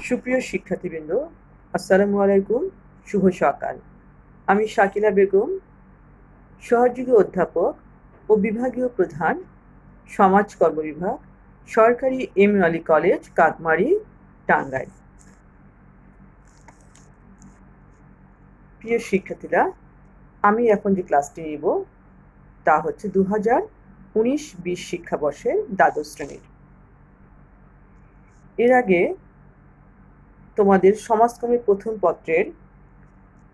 সুপ্রিয় শিক্ষার্থীবৃন্দ, আসসালামু আলাইকুম। শুভ সকাল। আমি শাকিলা বেগম, সহযোগী অধ্যাপক ও বিভাগীয় প্রধান, সমাজকর্ম বিভাগ, সরকারি M A Ali college, Kakmari, Tangail. প্রিয় শিক্ষার্থীরা, আমি এখন যে ক্লাসটি নিব তা হচ্ছে 2019-20 শিক্ষাবর্ষের দ্বাদশ শ্রেণীর। এর আগে তোমাদের সমাজকর্মের প্রথম পত্রের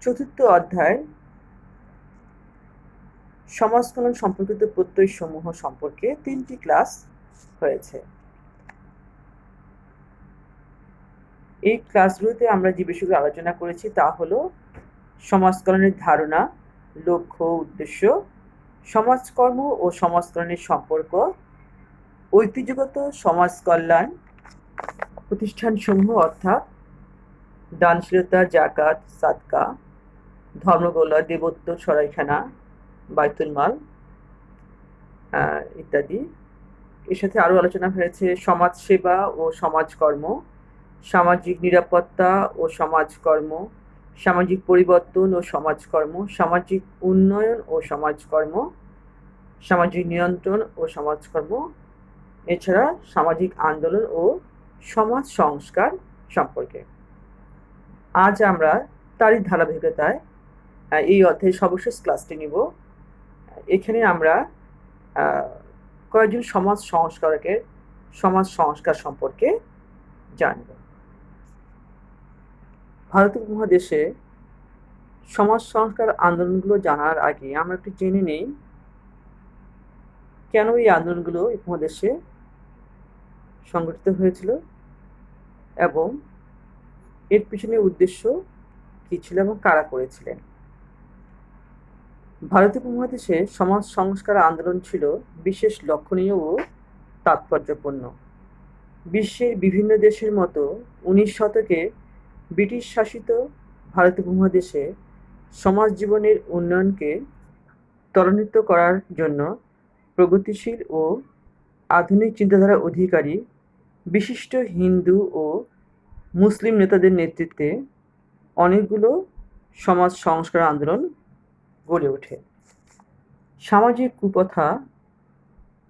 4র্থ অধ্যায় সমাজকলন সম্পর্কিত প্রত্যয়সমূহ সম্পর্কে 3টি ক্লাস হয়েছে। এই ক্লাসগুলোতে আমরা যে বিষয়গুলো আলোচনা করেছি তা হলো সমাজকলনের ধারণা, লক্ষ্য, উদ্দেশ্য, সমাজকর্ম ও সমাজকলনের সম্পর্ক, ঐতিহ্যগত সমাজ কল্যাণ প্রতিষ্ঠানসমূহ অর্থাৎ দানশীলতা, জাকাত, সাদকা, ধর্মগোলা, দেবত্ব, সরাইখানা, বাইতুল মাল ইত্যাদি। এর সাথে আরও আলোচনা হয়েছে সমাজসেবা ও সমাজকর্ম, সামাজিক নিরাপত্তা ও সমাজকর্ম, সামাজিক পরিবর্তন ও সমাজকর্ম, সামাজিক উন্নয়ন ও সমাজকর্ম, সামাজিক নিয়ন্ত্রণ ও সমাজকর্ম, এছাড়া সামাজিক আন্দোলন ও সমাজ সংস্কার সম্পর্কে। আজ আমরা তারই ধারাবাহিকতায় এই অধ্যায়ের সর্বশেষ ক্লাসটি নিব। এখানে আমরা কয়েকজন সমাজ সংস্কারকের সমাজ সংস্কার সম্পর্কে জানব। ভারত উপমহাদেশে সমাজ সংস্কার আন্দোলনগুলো জানার আগে আমরা একটু জেনে নেই কেন এই আন্দোলনগুলো উপমহাদেশে সংগঠিত হয়েছিল এবং এর পিছনে উদ্দেশ্য কী ছিল এবং কারা করেছিলেন। ভারত উপমহাদেশে সমাজ সংস্কার আন্দোলন ছিল বিশেষ লক্ষণীয় ও তাৎপর্যপূর্ণ। বিশ্বের বিভিন্ন দেশের মতো 19 শতকে ব্রিটিশ শাসিত ভারত উপমহাদেশে সমাজ জীবনের উন্নয়নকে ত্বরান্বিত করার জন্য প্রগতিশীল ও আধুনিক চিন্তাধারার অধিকারী বিশিষ্ট হিন্দু ও মুসলিম নেতাদের নেতৃত্বে অনেকগুলো সমাজ সংস্কার আন্দোলন গড়ে ওঠে। সামাজিক কুপ্রথা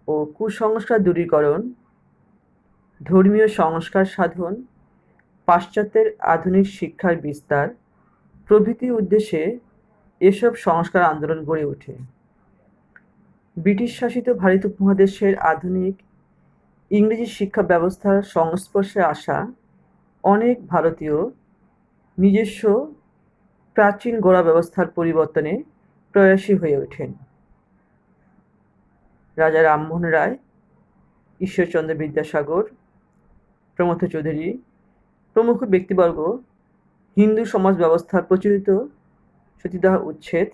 ও কুসংস্কার দূরীকরণ, ধর্মীয় সংস্কার সাধন, পাশ্চাত্যের আধুনিক শিক্ষার বিস্তার প্রভৃতি উদ্দেশ্যে এসব সংস্কার আন্দোলন গড়ে ওঠে। ব্রিটিশ শাসিত ভারত উপমহাদেশের আধুনিক ইংরেজি শিক্ষা ব্যবস্থার সংস্পর্শে আসা অনেক ভারতীয় নিজস্ব প্রাচীন গোড়া ব্যবস্থার পরিবর্তনে প্রয়াসী হয়ে ওঠেন। রাজা রামমোহন রায়, ঈশ্বরচন্দ্র বিদ্যাসাগর, প্রমথ চৌধুরী প্রমুখ ব্যক্তিবর্গ হিন্দু সমাজ ব্যবস্থার প্রচলিত সতীদাহ উচ্ছেদ,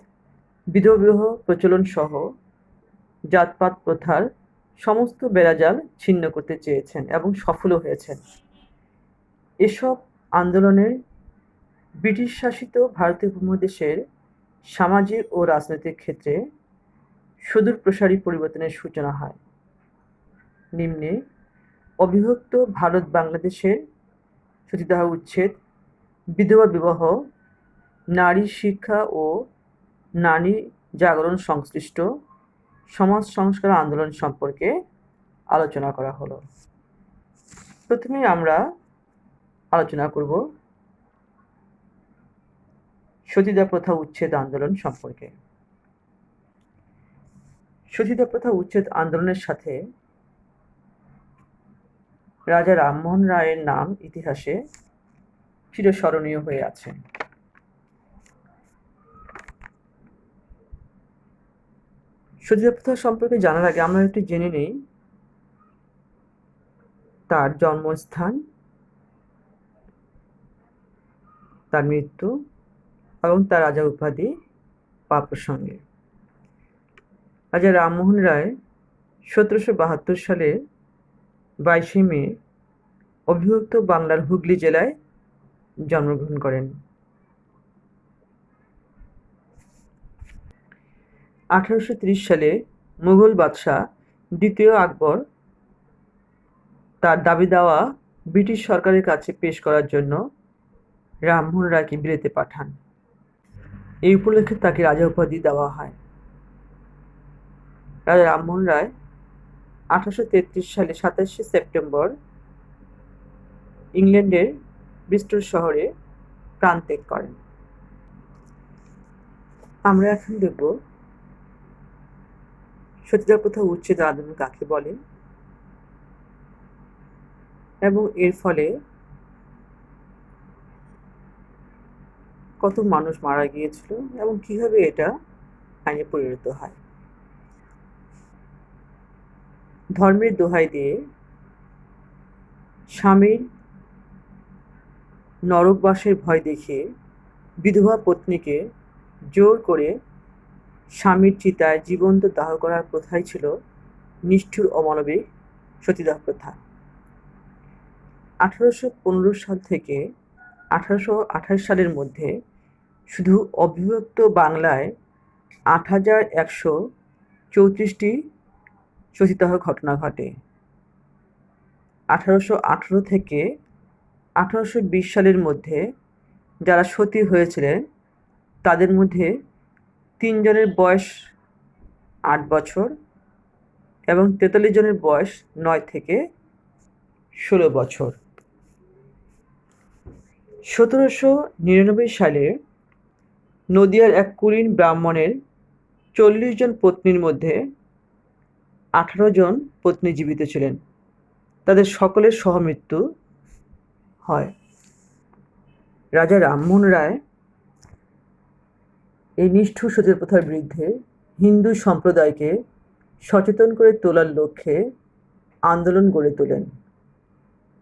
বিধবা বিবাহ প্রচলন সহ জাতপাত প্রথার সমস্ত বেড়াজাল ছিন্ন করতে চেয়েছেন এবং সফলও হয়েছেন। এসব আন্দোলনের ব্রিটিশ শাসিত ভারতীয় উপমহাদেশের সামাজিক ও রাজনৈতিক ক্ষেত্রে সুদূর প্রসারী পরিবর্তনের সূচনা হয়। নিম্নে অবিভক্ত ভারত বাংলাদেশের সতীদাহ উচ্ছেদ, বিধবা বিবাহ, নারী শিক্ষা ও নারী জাগরণ সংশ্লিষ্ট সমাজ সংস্কার আন্দোলন সম্পর্কে আলোচনা করা হলো। প্রথমে আমরা আলোচনা করব সতীদাহ প্রথা উচ্ছেদ আন্দোলন সম্পর্কে। সতীদাহ প্রথা উচ্ছেদ আন্দোলনের সাথে রাজা রামমোহন রায়ের নাম ইতিহাসে চিরস্মরণীয় হয়ে আছে। সতীদাহ প্রথা সম্পর্কে জানার আগে আমরা একটু জেনে নেই তার জন্মস্থান, তার মৃত্যু এবং তার রাজা উপাধি বা প্রসঙ্গে। রাজা রামমোহন রায় 1772 সালে 22 মে অবিভক্ত বাংলার হুগলি জেলায় জন্মগ্রহণ করেন। 1830 সালে মুঘল বাদশাহ দ্বিতীয় আকবর তার দাবি দেওয়া ব্রিটিশ সরকারের কাছে পেশ করার জন্য রামমোহন রায়কে বিলেতে পাঠান। এই উপলক্ষে তাকে রাজা উপাধি দেওয়া হয়। রাজা রামমোহন রায় 1833 সালে 27শে সেপ্টেম্বর ইংল্যান্ডের ব্রিস্টল শহরে প্রাণত্যাগ করেন। আমরা এখন দেখব সতীদাহ প্রথা উচ্ছেদ আন্দোলন কাকে বলে এবং এর ফলে কত মানুষ মারা গিয়েছিল এবং কিভাবে এটা আইনে পরিণত হয়। ধর্মের দোহাই দিয়ে স্বামীর নরকবাসের ভয় দেখিয়ে বিধবা পত্নীকে জোর করে স্বামীর চিতায় জীবন্ত দাহ করার প্রথাই ছিল নিষ্ঠুর অমানবিক সতীদাহ প্রথা। 1815 সাল থেকে 1828 সালের মধ্যে শুধু অবিভক্ত বাংলায় 8134টি সতীদাহ ঘটনা ঘটে। 1818 থেকে 1820 সালের মধ্যে যারা সতী হয়েছিলেন তাদের মধ্যে 3 জনের বয়স 8 বছর এবং 43 জনের বয়স 9 থেকে 16 বছর। 1799 সালে নদিয়ার এক কুলীন ব্রাহ্মণের 40 জন পত্নীর মধ্যে 18 জন পত্নী জীবিত ছিলেন। তাদের সকলের সহমৃত্যু হয়। রাজা রামমোহন রায় এই নিষ্ঠুর সতীদাহ প্রথার বিরুদ্ধে হিন্দু সম্প্রদায়কে সচেতন করে তোলার লক্ষ্যে আন্দোলন গড়ে তোলেন,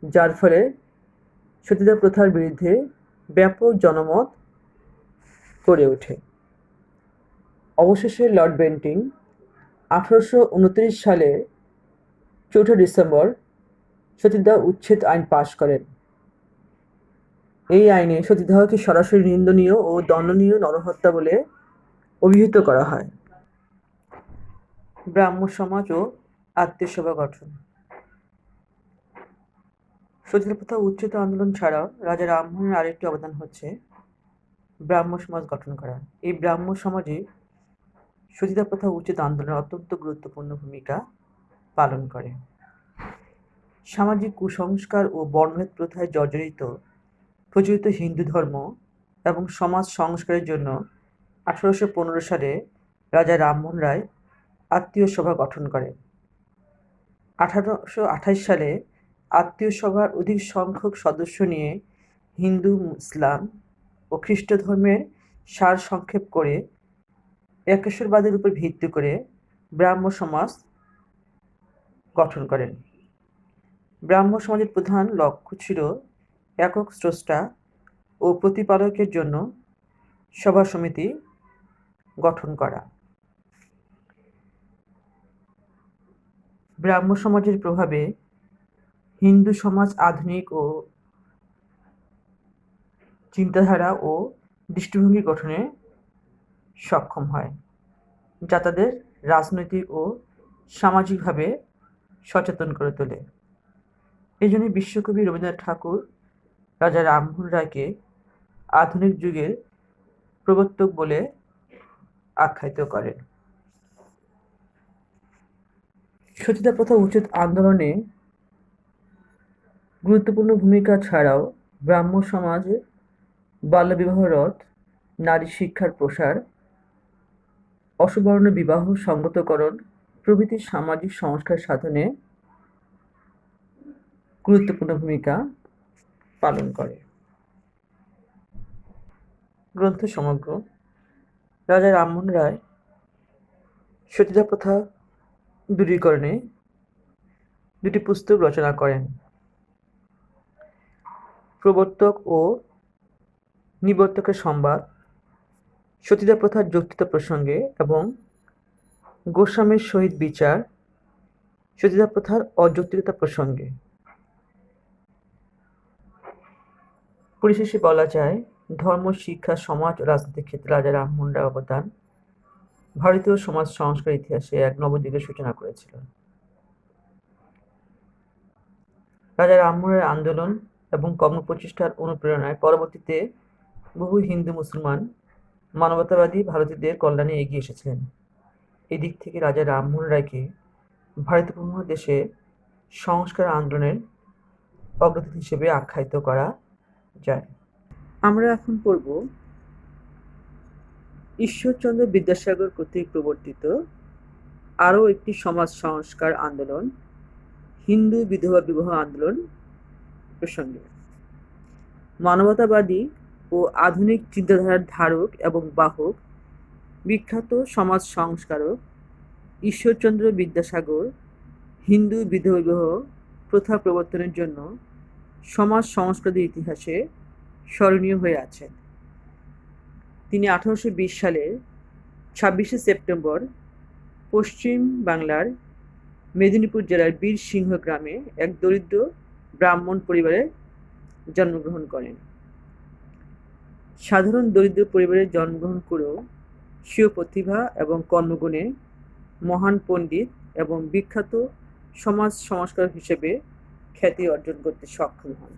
যার ফলে সতীদাহ প্রথার বিরুদ্ধে ব্যাপক জনমত গড়ে ওঠে। অবশেষে লর্ড বেন্টিং 1829 সালে 4 ডিসেম্বর সতীদাহ উচ্ছেদ আইন পাশ করেন। এই আইনে সতীদাহকে সরাসরি নিন্দনীয় ও দণ্ডনীয় নরহত্যা বলে অভিহিত করা হয়। ব্রাহ্ম সমাজ ও আত্মীয় সভা গঠন। সতীদাহ প্রথা উচ্ছেদ আন্দোলন ছাড়াও রাজা রামমোহনের আরেকটি অবদান হচ্ছে ব্রাহ্ম সমাজ গঠন করা। এই ব্রাহ্ম সমাজে সতীদাহ প্রথা উচ্ছেদ আন্দোলনের অত্যন্ত গুরুত্বপূর্ণ ভূমিকা পালন করে। সামাজিক কুসংস্কার ও বর্ণভেদ প্রথায় জর্জরিত প্রচলিত হিন্দু ধর্ম এবং সমাজ সংস্কারের জন্য 1815 সালে রাজা রামমোহন রায় আত্মীয় সভা গঠন করেন। 1828 সালে আত্মীয় সভার অধিক সংখ্যক সদস্য নিয়ে হিন্দু, ইসলাম ও খ্রিস্ট ধর্মের সার সংক্ষেপ করে একেশ্বরবাদের উপর ভিত্তি করে ব্রাহ্ম সমাজ গঠন করেন। ব্রাহ্ম সমাজের প্রধান লক্ষ্য ছিল একক স্রষ্টা ও প্রতিপালকের জন্য সভা সমিতি গঠন করা। ব্রাহ্ম সমাজের প্রভাবে হিন্দু সমাজ আধুনিক ও চিন্তাধারা ও দৃষ্টিভঙ্গি গঠনে সক্ষম হয়, যা তাদের রাজনৈতিক ও সামাজিকভাবে সচেতন করে তোলে। এই জন্য বিশ্বকবি রবীন্দ্রনাথ ঠাকুর রাজা রামমোহন রায়কে আধুনিক যুগের প্রবর্তক বলে আখ্যায়িত করেন। সতীদাহ প্রথা উচ্ছেদ আন্দোলনে গুরুত্বপূর্ণ ভূমিকা ছাড়াও ব্রাহ্ম সমাজে বাল্যবিবাহ রোধ, নারী শিক্ষার প্রসার, অসবর্ণ বিবাহ সংগতকরণ প্রভৃতি সামাজিক সংস্কার সাধনে গুরুত্বপূর্ণ ভূমিকা পালন করে। গ্রন্থ সমগ্র। রাজা রামমোহন রায় সতীদাহ প্রথা দূরীকরণে 2টি পুস্তক রচনা করেন: প্রবর্তক ও নিবর্তকের সংবাদ, সতীদাহ প্রথার যৌক্তিকতা প্রসঙ্গে, এবং গোস্বামীর সহিত বিচার, সতীদাহ প্রথার অযৌক্তিকতা প্রসঙ্গে। পরিশেষে বলা যায়, ধর্ম, শিক্ষা, সমাজ ও রাজনীতির ক্ষেত্রে রাজা রামমোহন রায়ের অবদান ভারতীয় সমাজ সংস্কার ইতিহাসে এক নবযুগের সূচনা করেছিল। রাজা রামমোহন রায়ের আন্দোলন এবং কর্মপ্রচেষ্টার অনুপ্রেরণায় পরবর্তীতে বহু হিন্দু মুসলমান মানবতাবাদী ভারতীয়দের কল্যাণে এগিয়ে এসেছিলেন। এদিক থেকে রাজা রামমোহন রায়কে ভারতীয় উপমহাদেশে সংস্কার আন্দোলনের অগ্রদূত হিসেবে আখ্যায়িত করা যায়। আমরা এখন পড়ব ঈশ্বরচন্দ্র বিদ্যাসাগর কর্তৃক প্রবর্তিত আরও একটি সমাজ সংস্কার আন্দোলন, হিন্দু বিধবা বিবাহ আন্দোলন প্রসঙ্গে। মানবতাবাদী ও আধুনিক চিন্তাধারার ধারক এবং বাহক বিখ্যাত সমাজ সংস্কারক ঈশ্বরচন্দ্র বিদ্যাসাগর হিন্দু বিধবা বিবাহ প্রথা প্রবর্তনের জন্য সমাজ সংস্কারের ইতিহাসে স্মরণীয় হয়ে আছেন। তিনি 1820 সালের 26শে সেপ্টেম্বর পশ্চিম বাংলার মেদিনীপুর জেলার বীরসিংহ গ্রামে এক দরিদ্র ব্রাহ্মণ পরিবারে জন্মগ্রহণ করেন। সাধারণ দরিদ্র পরিবারে জন্মগ্রহণ করেও স্বীয় প্রতিভা এবং কর্মগুণে মহান পণ্ডিত এবং বিখ্যাত সমাজ সংস্কারক হিসেবে খ্যাতি অর্জন করতে সক্ষম হন।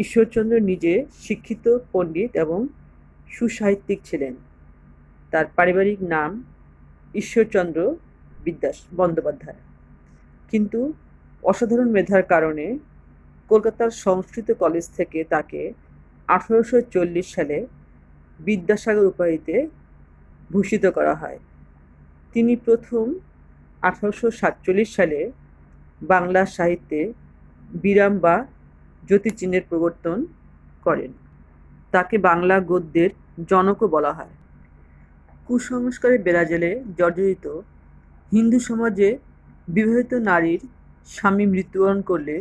ঈশ্বরচন্দ্র নিজে শিক্ষিত পণ্ডিত এবং সুসাহিত্যিক ছিলেন। তার পারিবারিক নাম ঈশ্বরচন্দ্র বন্দ্যোপাধ্যায়, কিন্তু অসাধারণ মেধার কারণে কলকাতার সংস্কৃত কলেজ থেকে তাকে 1840 সালে বিদ্যাসাগর উপাধিতে ভূষিত করা হয়। তিনি প্রথম 1847 সালে বাংলা সাহিত্যে বিরাম বা জ্যোতিচিহ্নের প্রবর্তন করেন। তাকে বাংলা গদ্যের জনকও বলা হয়। কুসংস্কারের বেড়াজালে জর্জরিত হিন্দু সমাজে বিবাহিত নারীর স্বামী মৃত্যুবরণ করলে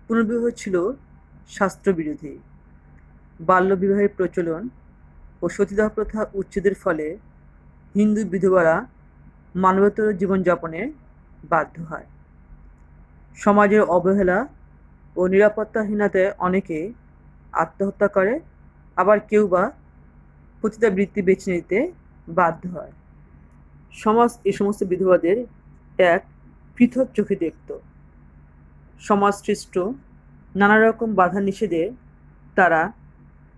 পুনর্বিবাহ ছিল শাস্ত্রবিরোধী। বাল্যবিবাহের প্রচলন ও সতীদাহ প্রথা উচ্ছেদের ফলে হিন্দু বিধবারা মানবেতর জীবনযাপনে বাধ্য হয়। সমাজের অবহেলা ও নিরাপত্তাহীনতায় অনেকে আত্মহত্যা করে, আবার কেউ বা পতিতাবৃত্তি বেছে নিতে বাধ্য হয়। সমাজ এই সমস্ত বিধবাদের এক পৃথক চোখে দেখত। সমাজ সৃষ্ট নানা রকম বাধা নিষেধে তারা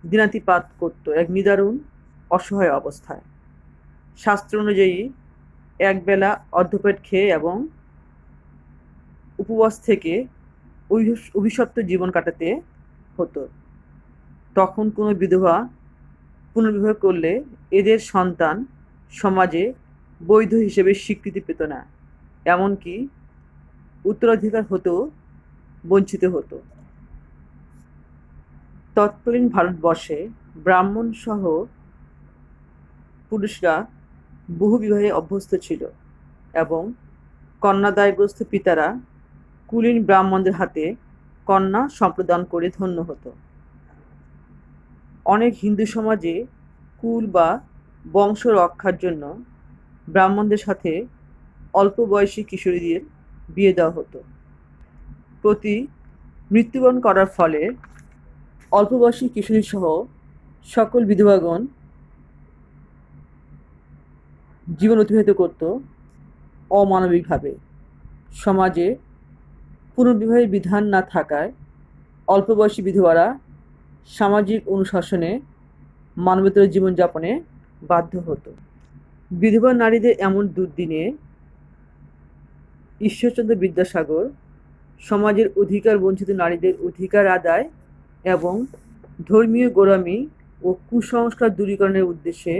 দিনাতিপাত করত এক নিদারুণ অসহায় অবস্থায়। শাস্ত্র অনুযায়ী একবেলা অর্ধপেট খেয়ে এবং উপবাস থেকে অভিশপ্ত জীবন কাটাতে হতো। তখন কোনো বিধবা পুনর্বিবাহ করলে এদের সন্তান সমাজে বৈধ হিসেবে স্বীকৃতি পেত না, এমনকি উত্তরাধিকার হতেও বঞ্চিত হতো। তৎকালীন ভারতবর্ষে ব্রাহ্মণ সহ পুরুষরা বহু বিবাহে অভ্যস্ত ছিল এবং কন্যাদায়গ্রস্ত পিতারা কুলীন ব্রাহ্মণদের হাতে কন্যা সম্প্রদান করে ধন্য হতো। অনেক হিন্দু সমাজে কুল বা বংশ রক্ষার জন্য ব্রাহ্মণদের সাথে অল্প বয়সী কিশোরীদের বিয়ে দেওয়া হতো। প্রতি মৃত্যুবরণ করার ফলে অল্প বয়সী কিশোরী সহ সকল বিধবাগণ জীবন অতিবাহিত করত অমানবিকভাবে। সমাজে পুনর্বিবাহের বিধান না থাকায় অল্প বয়সী বিধবারা সামাজিক অনুশাসনে মানবেতর জীবনযাপনে বাধ্য হতো। বিধবা নারীদের এমন দুর্দিনে ঈশ্বরচন্দ্র বিদ্যাসাগর সমাজের অধিকার বঞ্চিত নারীদের অধিকার আদায় এবং ধর্মীয় গোঁড়ামি ও কুসংস্কার দূরীকরণের উদ্দেশ্যে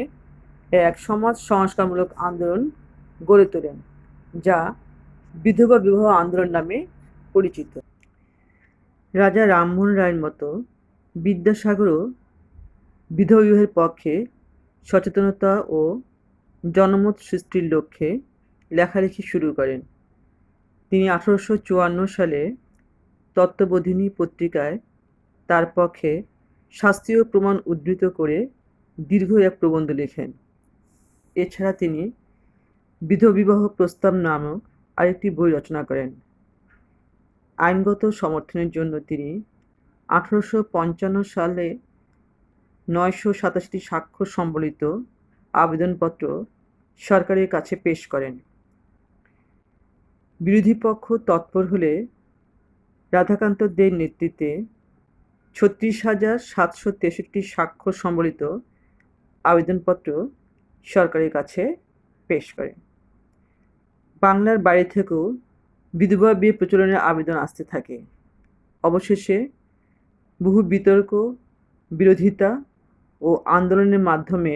এক সমাজ সংস্কারমূলক আন্দোলন গড়ে তোলেন, যা বিধবা বিবাহ আন্দোলন নামে পরিচিত। রাজা রামমোহন রায়ের মতো বিদ্যাসাগরও বিধবা বিবাহের পক্ষে সচেতনতা ও জনমত সৃষ্টির লক্ষ্যে লেখালেখি শুরু করেন। তিনি 1854 সালে তত্ত্ববোধিনী পত্রিকায় তার পক্ষে শাস্ত্রীয় প্রমাণ উদ্ধৃত করে দীর্ঘ এক প্রবন্ধ লেখেন। এছাড়া তিনি বিধবা বিবাহ প্রস্তাব নামক আরেকটি বই রচনা করেন। আইনগত সমর্থনের জন্য তিনি 1855 সালে 987টি স্বাক্ষর সম্বলিত আবেদনপত্র সরকারের কাছে পেশ করেন। বিরোধী পক্ষ তৎপর হলে রাধাকান্ত দের নেতৃত্বে ৩৬,৭৬৩ স্বাক্ষর সম্বলিত আবেদনপত্র সরকারের কাছে পেশ করেন। বাংলার বাইরে থেকেও বিধবা বিয়ে প্রচলনের আবেদন আসতে থাকে। অবশেষে বহু বিতর্ক, বিরোধিতা ও আন্দোলনের মাধ্যমে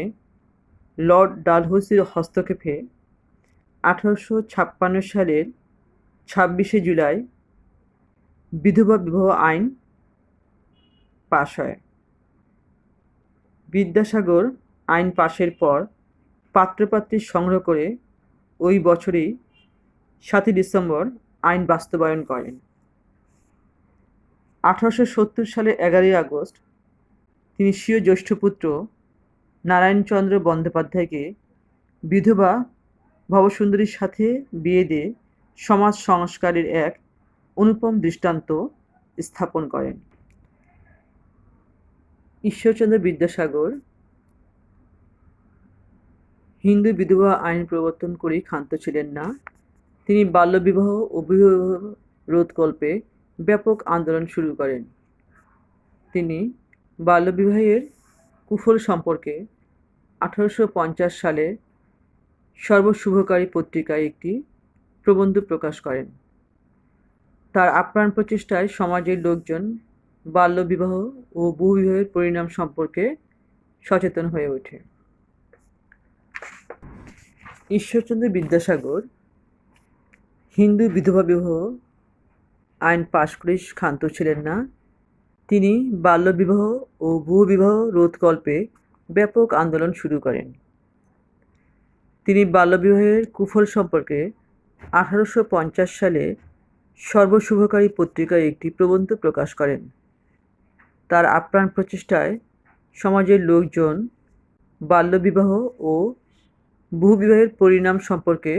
লর্ড ডালহৌসির হস্তক্ষেপে ১৮৫৬ সালের ২৬শে জুলাই বিধবা বিবাহ আইন পাশ হয়। বিদ্যাসাগর আইন পাশের পর পাত্রপাত্রী সংগ্রহ করে ওই বছরেই ৭ই ডিসেম্বর আইন বাস্তবায়ন করেন। ১৮৭০ সালের ১১ই আগস্ট তিনি স্বীয় জ্যেষ্ঠ পুত্র নারায়ণচন্দ্র বন্দ্যোপাধ্যায়কে বিধবা ভবসুন্দরীর সাথে বিয়ে দিয়ে সমাজ সংস্কারের এক অনুপম দৃষ্টান্ত স্থাপন করেন। ঈশ্বরচন্দ্র বিদ্যাসাগর হিন্দু বিধবা আইন প্রবর্তন করেই ক্ষান্ত ছিলেন না। তিনি বাল্যবিবাহ ও বিবাহ রোধকল্পে ব্যাপক আন্দোলন শুরু করেন। তিনি বাল্যবিবাহের কুফল সম্পর্কে ১৮৫০ সালে সর্বশুভকারী পত্রিকায় একটি প্রবন্ধ প্রকাশ করেন। তার আপ্রাণ প্রচেষ্টায় সমাজের লোকজন বাল্যবিবাহ ও বহুবিবাহের পরিণাম সম্পর্কে সচেতন হয়ে ওঠে। ঈশ্বরচন্দ্র বিদ্যাসাগর হিন্দু বিধবা বিবাহ আইন পাশ করে ক্ষান্ত ছিলেন না। তিনি বাল্যবিবাহ ও বহুবিবাহ রোধকল্পে ব্যাপক আন্দোলন শুরু করেন। তিনি বাল্যবিবাহের কুফল সম্পর্কে ১৮৫০ সালে সর্বশুভকারী পত্রিকায় একটি প্রবন্ধ প্রকাশ করেন। তার আপ্রাণ প্রচেষ্টায় সমাজের লোকজন বাল্যবিবাহ ও বহুবিবাহের পরিণাম সম্পর্কে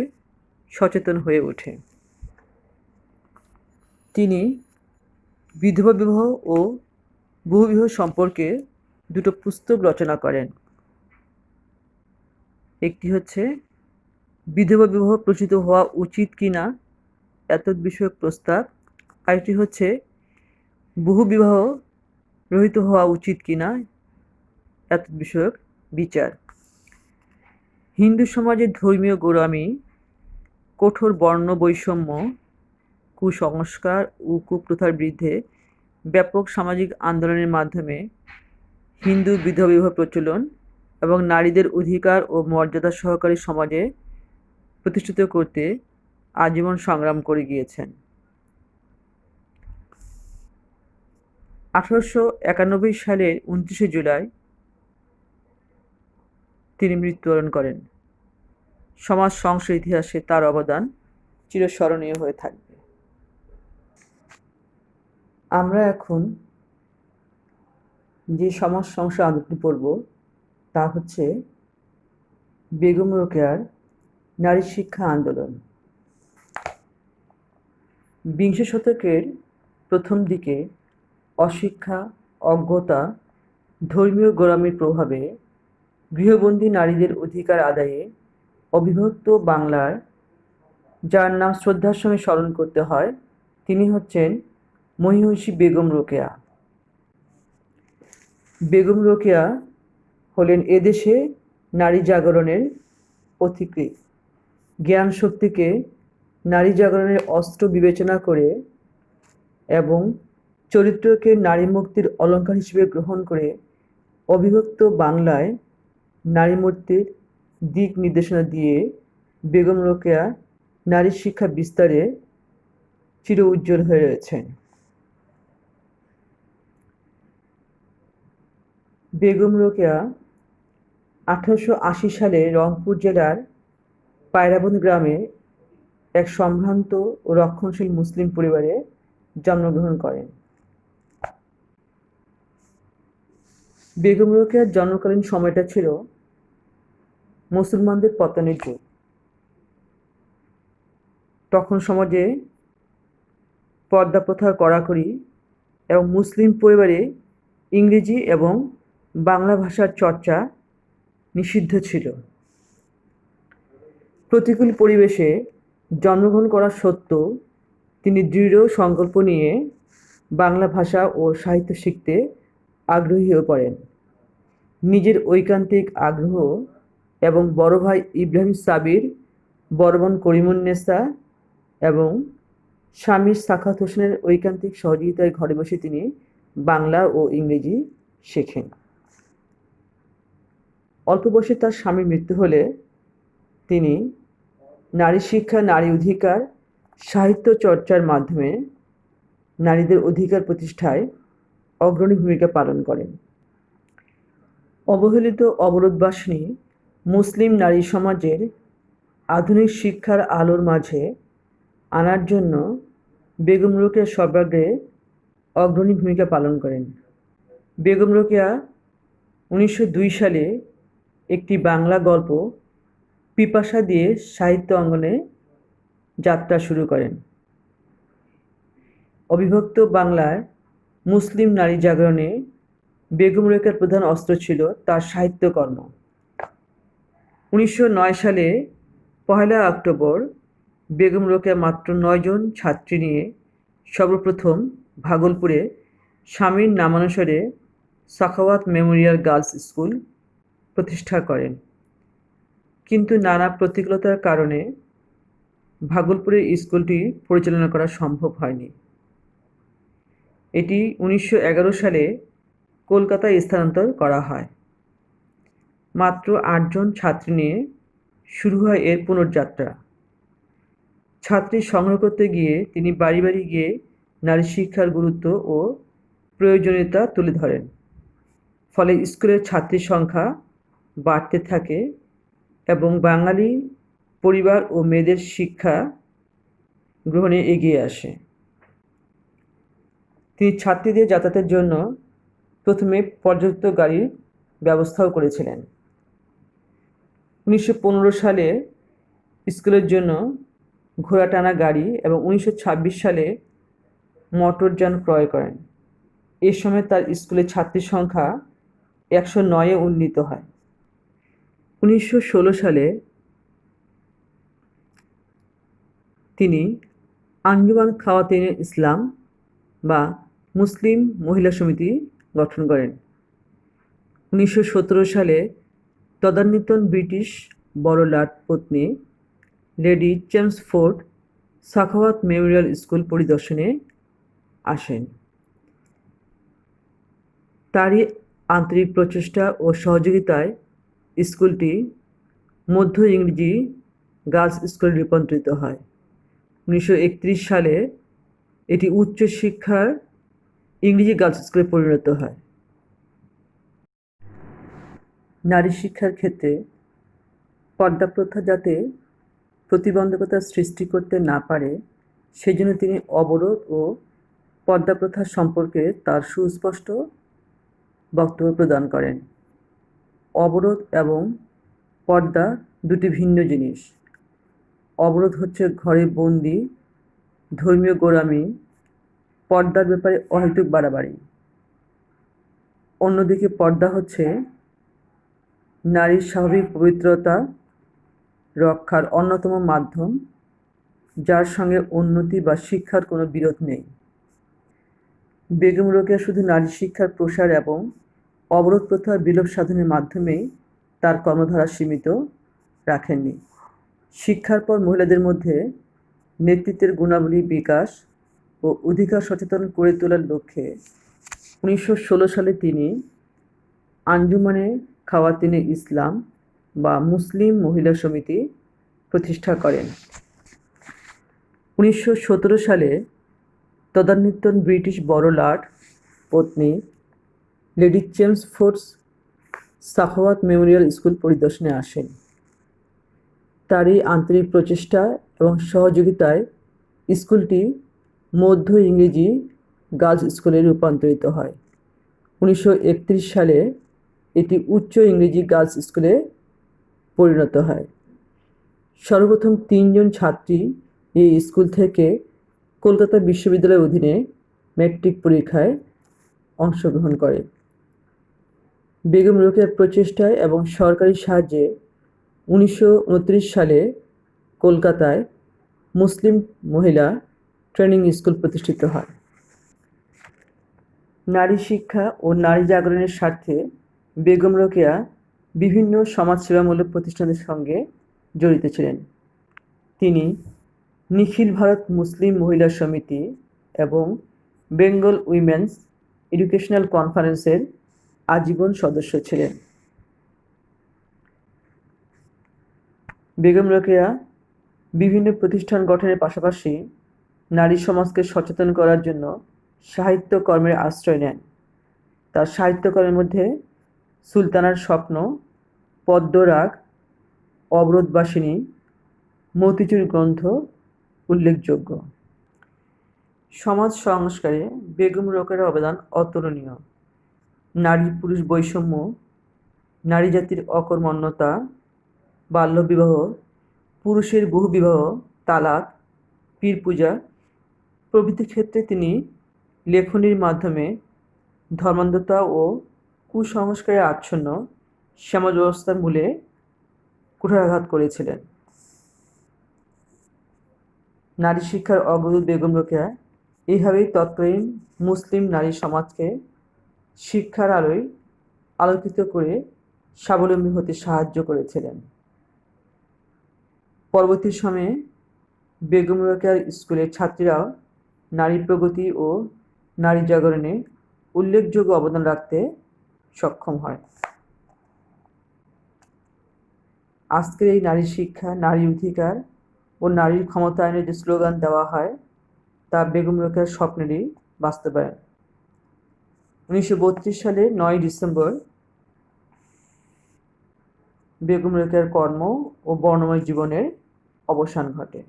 সচেতন হয়ে ওঠে। তিনি বিধবা বিবাহ ও বহুবিবাহ সম্পর্কে দুটো পুস্তক রচনা করেন। একটি হচ্ছে বিধবা বিবাহ প্রচলিত হওয়া উচিত কিনা এতদ বিষয়ক প্রস্তাব, আরেকটি হচ্ছে বহুবিবাহ রহিত হওয়া উচিত কিনা এতদ বিষয়ক বিচার। হিন্দু সমাজের ধর্মীয় গোঁড়ামি, কঠোর বর্ণ বৈষম্য, কুসংস্কার ও কুপ্রথার বিরুদ্ধে ব্যাপক সামাজিক আন্দোলনের মাধ্যমে হিন্দু বিধবা বিবাহ প্রচলন এবং নারীদের অধিকার ও মর্যাদা সহকারী সমাজে প্রতিষ্ঠিত করতে আজীবন সংগ্রাম করে গিয়েছেন। ১৮৯১ সালের ২৯শে জুলাই তিনি মৃত্যুবরণ করেন। সমাজ সংস্কার ইতিহাসে তার অবদান চিরস্মরণীয় হয়ে থাকবে। আমরা এখন যে সমাজ সংস্কার আন্দোলনটি পড়ব তা হচ্ছে বেগম রোকেয়ার নারী শিক্ষা আন্দোলন। বিংশ শতকের প্রথম দিকে অশিক্ষা, অজ্ঞতা, ধর্মীয় গোঁড়ামির প্রভাবে গৃহবন্দী নারীদের অধিকার আদায়ে অবিভক্ত বাংলার যার নাম শ্রদ্ধার সঙ্গে স্মরণ করতে হয় তিনি হচ্ছেন মহিষী বেগম রোকেয়া। বেগম রোকেয়া হলেন এদেশে নারী জাগরণের পথিকৃৎ। জ্ঞান শক্তিকে নারী জাগরণের অস্ত্র বিবেচনা করে এবং চরিত্রকে নারী মুক্তির অলঙ্কার হিসেবে গ্রহণ করে অবিভক্ত বাংলায় নারী মুক্তির দিক নির্দেশনা দিয়ে বেগম রোকেয়া নারী শিক্ষা বিস্তারে চির উজ্জ্বল হয়ে রয়েছেন। বেগম রোকেয়া ১৮৮০ সালে রংপুর জেলার পায়রাবন্দ গ্রামে এক সম্ভ্রান্ত ও রক্ষণশীল মুসলিম পরিবারে জন্মগ্রহণ করেন। বেগম রোকেয়ার জন্মকালীন সময়টা ছিল মুসলমানদের পতনের যুগ। তখন সমাজে পর্দা প্রথার কড়াকড়ি এবং মুসলিম পরিবারে ইংরেজি এবং বাংলা ভাষার চর্চা নিষিদ্ধ ছিল। প্রতিকূল পরিবেশে জন্মগ্রহণ করা সত্ত্বেও তিনি দৃঢ় সংকল্প নিয়ে বাংলা ভাষা ও সাহিত্য শিখতে আগ্রহী হয়ে পড়েন। নিজের ঐকান্তিক আগ্রহ এবং বড় ভাই ইব্রাহিম সাবির, বড় বোন করিমুন্নেসা এবং স্বামী সাখাওয়াত হোসেনের ঐকান্তিক সহযোগিতায় ঘরে বসে তিনি বাংলা ও ইংরেজি শেখেন। অল্প বয়সে তার স্বামীর মৃত্যু হলে তিনি নারী শিক্ষা, নারী অধিকার, সাহিত্য চর্চার মাধ্যমে নারীদের অধিকার প্রতিষ্ঠায় অগ্রণী ভূমিকা পালন করেন। অবহেলিত অবরোধবাসিনী মুসলিম নারী সমাজের আধুনিক শিক্ষার আলোর মাঝে আনার জন্য বেগম রোকেয়া সর্বাগ্রে অগ্রণী ভূমিকা পালন করেন। বেগম রোকেয়া 1902 সালে একটি বাংলা গল্প পিপাসা দিয়ে সাহিত্য অঙ্গনে যাত্রা শুরু করেন। অবিভক্ত বাংলার মুসলিম নারী জাগরণে বেগম রোকেয়ার প্রধান অস্ত্র ছিল তার সাহিত্যকর্ম। 1909 সালে 1 অক্টোবর বেগম রোকেয়া মাত্র 9 জন ছাত্রী নিয়ে সর্বপ্রথম ভাগলপুরে স্বামীর নামানুসারে সাখাওয়াত মেমোরিয়াল গার্লস স্কুল প্রতিষ্ঠা করেন। কিন্তু নানা প্রতিকূলতার কারণে ভাগলপুরে স্কুলটি পরিচালনা করা সম্ভব হয়নি। এটি 1911 সালে কলকাতায় স্থানান্তর করা হয়। মাত্র 8 জন ছাত্রী নিয়ে শুরু হয় এর পুনর্যাত্রা। ছাত্রী সংগ্রহ করতে গিয়ে তিনি বাড়ি বাড়ি গিয়ে নারী শিক্ষার গুরুত্ব ও প্রয়োজনীয়তা তুলে ধরেন। ফলে স্কুলের ছাত্রীর সংখ্যা বাড়তে থাকে এবং বাঙালি পরিবার ও মেয়েদের শিক্ষা গ্রহণে এগিয়ে আসে। তিনি ছাত্রীদের যাতায়াতের জন্য প্রথমে পর্যাপ্ত গাড়ির ব্যবস্থাও করেছিলেন। 1915 সালে স্কুলের জন্য ঘোড়া টানা গাড়ি এবং 1926 সালে মোটরযান ক্রয় করেন। এ সময় তার স্কুলের ছাত্রীর সংখ্যা 109-এ উন্নীত হয়। 1916 সালে তিনি আঞ্জুমান খাওয়াতিনে ইসলাম বা মুসলিম মহিলা সমিতি গঠন করেন। 1917 সালে তদানীন্তন ব্রিটিশ বড়লাট পত্নী lady Chelmsford Sakhawat Memorial school পরিদর্শনে আসেন। তারই আন্তরিক প্রচেষ্টা ও সহযোগিতায় স্কুলটি মধ্য ইংরেজি গার্লস স্কুলে রূপান্তরিত হয়। 1931 সালে এটি উচ্চশিক্ষার ইংরেজি গার্লস স্কুলে পরিণত হয়। নারী শিক্ষার ক্ষেত্রে পর্দা প্রথা যাতে প্রতিবন্ধকতা সৃষ্টি করতে না পারে সেজন্য তিনি অবরোধ ও পর্দা প্রথা সম্পর্কে তার সুস্পষ্ট বক্তব্য প্রদান করেন। অবরোধ এবং পর্দা দুটি ভিন্ন জিনিস। অবরোধ হচ্ছে ঘরে বন্দি, ধর্মীয় গোঁড়ামি, পর্দার ব্যাপারে অহেতুক বাড়াবাড়ি। অন্যদিকে পর্দা হচ্ছে নারীর স্বাভাবিক পবিত্রতা রক্ষার অন্যতম মাধ্যম, যার সঙ্গে উন্নতি বা শিক্ষার কোনো বিরোধ নেই। বেগম রোকেয়া শুধু নারী শিক্ষার প্রসার এবং অবরোধ প্রথার বিলোপ সাধনের মাধ্যমেই তার কর্মধারা সীমিত রাখেননি। শিক্ষার পর মহিলাদের মধ্যে নেতৃত্বের গুণাবলী বিকাশ ও অধিকার সচেতন করে তোলার লক্ষ্যে 1916 সালে তিনি আঞ্জুমানে খাওয়াতিনে ইসলাম বা মুসলিম মহিলা সমিতি প্রতিষ্ঠা করেন। 1917 সালে তদানীন্তন ব্রিটিশ বড়লাট পত্নী lady Chelmsford Sakhawat Memorial school পরিদর্শনে আসেন। তারই আন্তরিক প্রচেষ্টা এবং সহযোগিতায় স্কুলটি মধ্য ইংরেজি গার্লস স্কুলে রূপান্তরিত হয়। 1931 সালে এটি উচ্চ ইংরেজি গার্লস স্কুলে পরিণত হয়। সর্বপ্রথম 3 জন ছাত্রী এই স্কুল থেকে কলকাতা বিশ্ববিদ্যালয়ের অধীনে ম্যাট্রিক পরীক্ষায় অংশগ্রহণ করে। বেগম রোকেয়ার প্রচেষ্টায় এবং সরকারি সাহায্যে 1929 সালে কলকাতায় মুসলিম মহিলা ট্রেনিং স্কুল প্রতিষ্ঠিত হয়। নারী শিক্ষা ও নারী জাগরণের স্বার্থে বেগম রোকেয়া বিভিন্ন সমাজসেবামূলক প্রতিষ্ঠানের সঙ্গে জড়িত ছিলেন। তিনি নিখিল ভারত মুসলিম মহিলা সমিতি এবং বেঙ্গল উইমেন্স এডুকেশনাল কনফারেন্সের আজীবন সদস্য ছিলেন। বেগম রোকেয়া বিভিন্ন প্রতিষ্ঠান গঠনের পাশাপাশি নারী সমাজকে সচেতন করার জন্য সাহিত্যকর্মের আশ্রয় নেন। তার সাহিত্যকর্মের মধ্যে সুলতানার স্বপ্ন, পদ্মরাগ, অবরোধবাসিনী, মতিচুর গ্রন্থ উল্লেখযোগ্য। সমাজ সংস্কারে বেগম রোকেয়ার অবদান অতুলনীয়। নারী পুরুষ বৈষম্য, নারী জাতির অকর্মণ্যতা, বাল্যবিবাহ, পুরুষের বহুবিবাহ, তালাক, পীর পূজা প্রভৃতি ক্ষেত্রে তিনি লেখনীর মাধ্যমে ধর্মান্ধতা ও কুসংস্কারে আচ্ছন্ন সমাজ ব্যবস্থার মূলে কুঠারাঘাত করেছিলেন। নারী শিক্ষার অগ্রদূত বেগম রোকেয়া এইভাবেই তৎকালীন মুসলিম নারী সমাজকে শিক্ষার আলোয় আলোকিত করে স্বাবলম্বী হতে সাহায্য করেছিলেন। পরবর্তী সময়ে বেগম রোকেয়ার স্কুলের ছাত্রীরাও নারী প্রগতি ও নারী জাগরণে উল্লেখযোগ্য অবদান রাখতে সক্ষম হয়। আজকের এই নারী শিক্ষা, নারী অধিকার ও নারীর ক্ষমতায়নের যে স্লোগান দেওয়া হয় তা বেগম রোকেয়ার স্বপ্নেরই বাস্তবায়ন। 1932 সালের 9 ডিসেম্বর বেগম রোকেয়ার কর্ম ও বর্ণময় জীবনের অবসান ঘটে।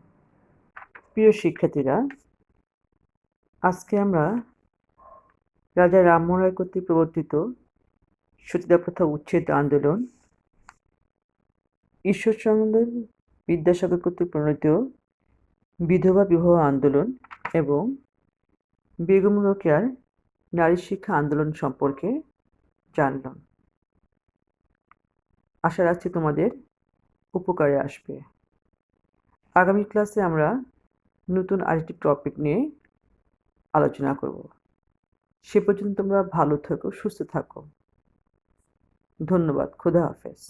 প্রিয় শিক্ষার্থীরা, আজকে আমরা রাজা রামমোহন রায় কর্তৃক প্রবর্তিত সতীদাহ প্রথা উচ্ছেদ আন্দোলন, ঈশ্বরচন্দ্র বিদ্যাসাগর কর্তৃক প্রণীত বিধবা বিবাহ আন্দোলন এবং বেগম রোকেয়ার নারী শিক্ষা আন্দোলন সম্পর্কে জানলাম। আশা রাখছি তোমাদের উপকারে আসবে। আগামী ক্লাসে আমরা নতুন আরেকটি টপিক নিয়ে আলোচনা করব। সে পর্যন্ত তোমরা ভালো থাকো, সুস্থ থাকো। ধন্যবাদ। খোদা হাফেজ।